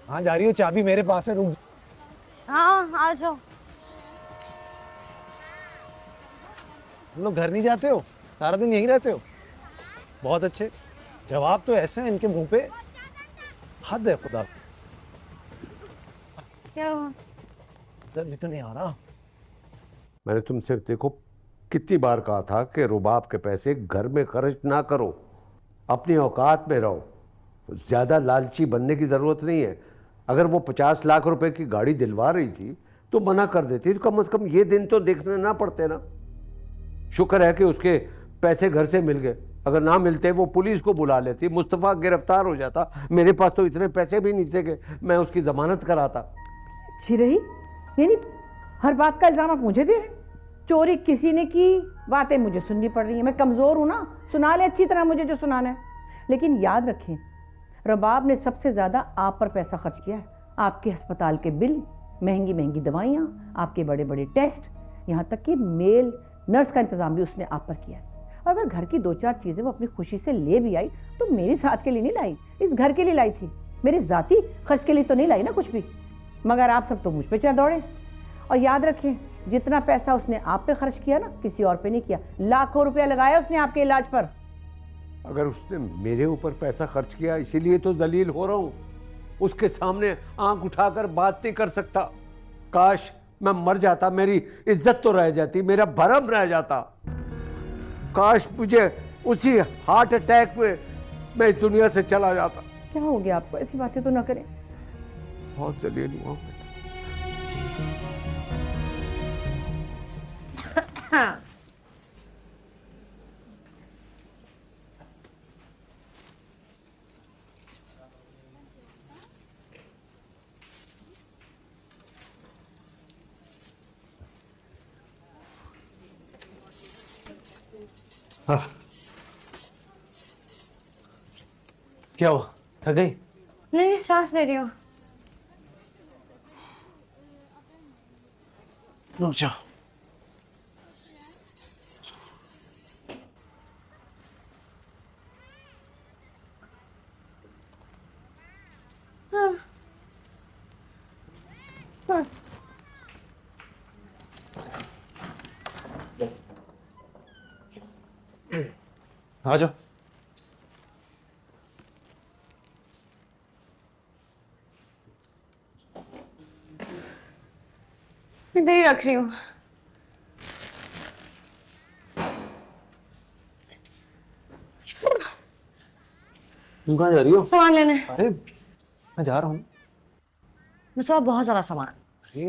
हाँ जा रही हो, चाबी मेरे पास है, रुक। हाँ आ जाओ। तुम लोग घर नहीं जाते हो? सारा दिन यहीं रहते हो? बहुत अच्छे। जवाब तो ऐसे हैं इनके मुंह पे, हद है खुदा। क्या हुआ? सर भी तो नहीं आ रहा। मैंने तुमसे देखो कितनी बार कहा था कि रुबाब के पैसे घर में खर्च ना करो, अपनी औकात में रहो। ज़्यादा लालची बनने की ज़रूरत नहीं है। अगर वो 50 लाख रुपए की गाड़ी दिलवा रही थी तो मना कर देती, तो कम से कम ये दिन तो देखने ना पड़ते ना। शुक्र है कि उसके पैसे घर से मिल गए, अगर ना मिलते वो पुलिस को बुला लेती, मुस्तफ़ा गिरफ्तार हो जाता। मेरे पास तो इतने पैसे भी नहीं थे कि मैं उसकी ज़मानत कराता। अच्छी रही, यानी हर बात का इल्जाम आप मुझे दे रहे हैं। चोरी किसी ने की, बातें मुझे सुननी पड़ रही हैं। मैं कमज़ोर हूँ ना, सुना ले अच्छी तरह मुझे जो सुनाना है। लेकिन याद रखें, रबाब ने सबसे ज़्यादा आप पर पैसा खर्च किया है। आपके अस्पताल के बिल, महंगी महंगी दवाइयाँ, आपके बड़े बड़े टेस्ट, यहाँ तक कि मेल नर्स का इंतज़ाम भी उसने आप पर किया है। और अगर घर की 2-4 चीज़ें वो अपनी खुशी से ले भी आई तो मेरी साथ के लिए नहीं लाई, इस घर के लिए लाई थी। मेरे ज़ाती खर्च के लिए तो नहीं लाई ना कुछ भी। मगर आप सब तो मुझ पे चढ़ दौड़े। और याद रखें, जितना पैसा उसने आप पे खर्च किया ना, किसी और पे नहीं किया। लाखों रुपया लगाया उसने आपके इलाज पर। अगर उसने मेरे ऊपर पैसा खर्च किया इसीलिए तो जलील हो रहा हूं, उसके सामने आंख उठाकर बात नहीं कर सकता। काश मैं मर जाता, मेरी इज्जत तो रह जाती, मेरा भरम रह जाता। काश मुझे उसी हार्ट अटैक में मैं इस दुनिया से चला जाता। क्या हो गया आपको? ऐसी बातें तो ना करें। बहुत जलील हुआ मैं। हाँ। हाँ। क्या हुआ, थक गई? नहीं नहीं, सांस ले रही हूँ। रुक जाओ। आ जाओ। इधर ही रख रही हूँ। तुम कहाँ जा रही हो? सामान लेने। अरे मैं जा रहा हूँ। मुझसे बहुत ज्यादा सामान। अरे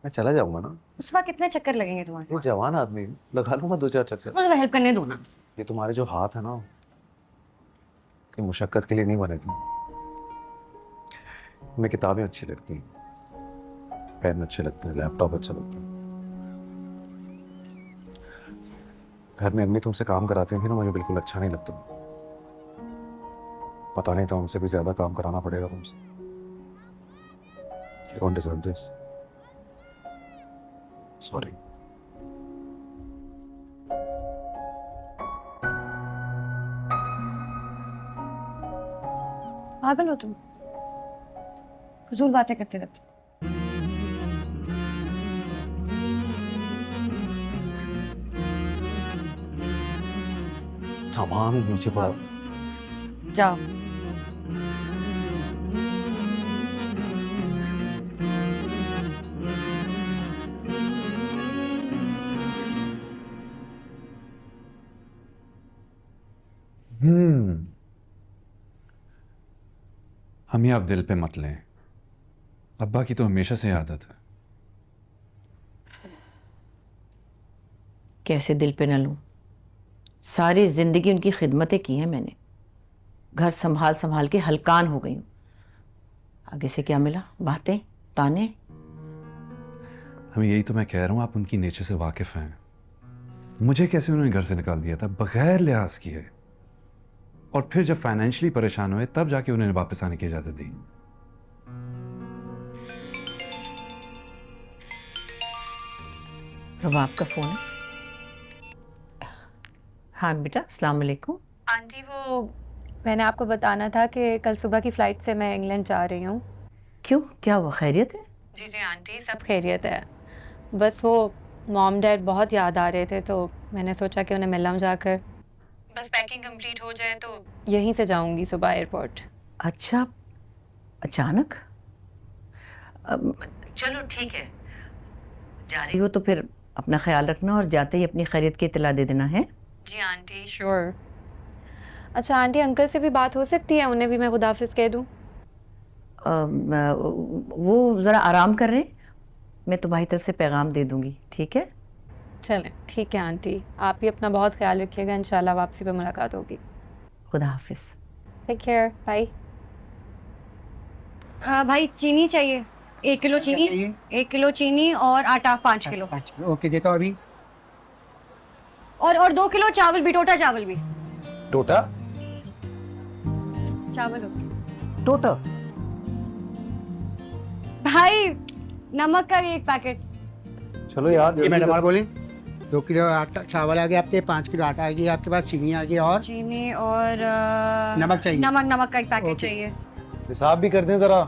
मैं चला जाऊंगा ना। उस वक्त कितने चक्कर लगेंगे तुम्हारे? ये जवान आदमी, लगा लूंगा 2-4 चक्कर। मुझे हेल्प करने दो ना। ये तुम्हारे जो हाथ है ना, ये मुशक्कत के लिए नहीं बने थे। हमें किताबें अच्छी लगती हैं, पेन अच्छे लगते हैं, लैपटॉप अच्छा लगता है। घर में अम्मी तुमसे काम कराती थी ना, मुझे बिल्कुल अच्छा नहीं लगता। पता नहीं था हमसे भी ज्यादा काम कराना पड़ेगा तुमसे। You don't deserve this. Sorry. पागल हो तुम, फजूल बातें करते रहते। सामान नीचे पड़ा। जाओ। हम ही आप दिल पे मत लें, अब्बा की तो हमेशा से आदत है। कैसे दिल पे न लूं? सारी जिंदगी उनकी खिदमतें की हैं मैंने। घर संभाल संभाल के हलकान हो गई हूं। आगे से क्या मिला? बातें, ताने। हम यही तो मैं कह रहा हूं, आप उनकी नेचर से वाकिफ हैं। मुझे कैसे उन्होंने घर से निकाल दिया था बगैर लिहाज किए, और फिर जब फाइनेंशियली परेशान हुए तब जाके उन्होंने वापस आने की इजाजत दी। रबाब का फोन है। हाँ बेटा, अस्सलाम वालेकुम। आंटी वो मैंने आपको बताना था कि कल सुबह की फ़्लाइट से मैं इंग्लैंड जा रही हूँ। क्यों, क्या हुआ, खैरियत है? जी जी आंटी, सब खैरियत है। बस वो मॉम डैड बहुत याद आ रहे थे तो मैंने सोचा कि उन्हें मिलना जाकर। बस पैकिंग कंप्लीट हो जाए तो यहीं से जाऊँगी सुबह एयरपोर्ट। अच्छा, अचानक? चलो ठीक है, जा रही हो तो फिर अपना ख्याल रखना और जाते ही अपनी खैरियत की इत्तला दे देना है। जी आंटी, श्योर। अच्छा आंटी, अंकल से भी बात हो सकती है? उन्हें भी मैं खुदाफिज कह दूँ? वो ज़रा आराम कर रहे हैं, मैं तुम्हारी तरफ से पैगाम दे दूंगी, ठीक है? चलें, ठीक है आंटी। आप भी अपना बहुत ख्याल रखिएगा, इंशाल्लाह वापसी पे मुलाकात होगी। खुदा हाफिज़। Take care, bye. भाई चीनी चाहिए, 1 किलो चीनी, 1 किलो चीनी और आटा 5 किलो। ओके, देता हूँ अभी। और 2 किलो चावल भी, टोटा चावल भी। टोटा चावल टोटा भाई, नमक का भी 1 पैकेट। चलो यार जी जल्दी मैडम, करो। और बोले 2 किलो आटा चावल आ गया आपके, 5 किलो आटा आ गया आपके पास, चीनी आ गया और चीनी और नमक चाहिए। नमक का 1 पैकेट ओके। चाहिए। हिसाब भी कर दें जरा।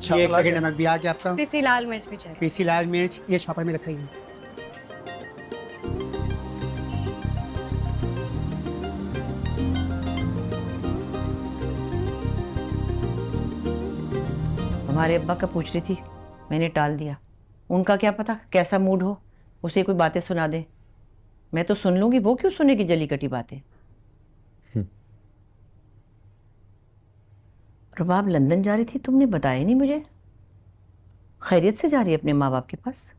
ये 1 पैकेट नमक भी आ गया आपका। पिसी लाल मिर्च भी चाहिए। पीसी लाल मिर्च ये शॉपर में रखाइए। हमारे अब्बा का पूछ रही थी, मैंने टाल दिया। उनका क्या पता कैसा मूड हो, उसे कोई बातें सुना दे। मैं तो सुन लूंगी, वो क्यों सुनेगी जली कटी बातें। रुबाब लंदन जा रही थी, तुमने बताया नहीं मुझे। खैरियत से जा रही है अपने माँ बाप के पास?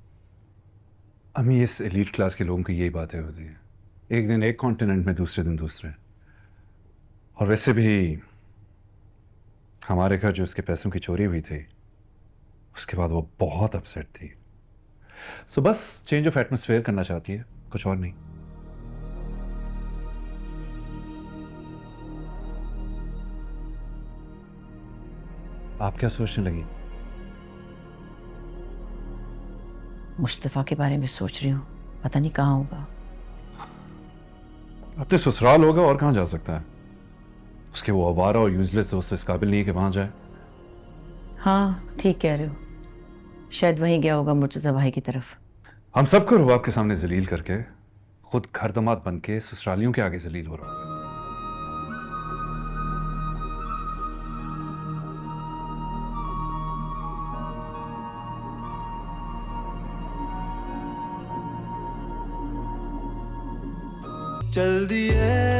अम्मी, इस एलीट क्लास के लोगों की यही बातें होती हैं। एक दिन एक कॉन्टिनेंट में, दूसरे दिन दूसरे। और वैसे भी हमारे घर जो उसके पैसों की चोरी हुई थी, उसके बाद वो बहुत अपसेट थी। सो बस चेंज ऑफ एटमॉस्फेयर करना चाहती है, कुछ और नहीं। आप क्या सोचने लगी? मुस्तफ़ा के बारे में सोच रही हूँ, पता नहीं कहाँ होगा। अब तो ससुराल होगा, और कहाँ जा सकता है? उसके वो आवारा और यूजलेस दोस्त इस काबिल नहीं है कि वहां जाए। हाँ ठीक कह रहे हो, शायद वहीं गया होगा मुर्तज़ा भाई की तरफ। हम सबको रुबाब के सामने जलील करके खुद घर दमाद बन के ससुरालियों के आगे जलील हो रहा है। चल दिए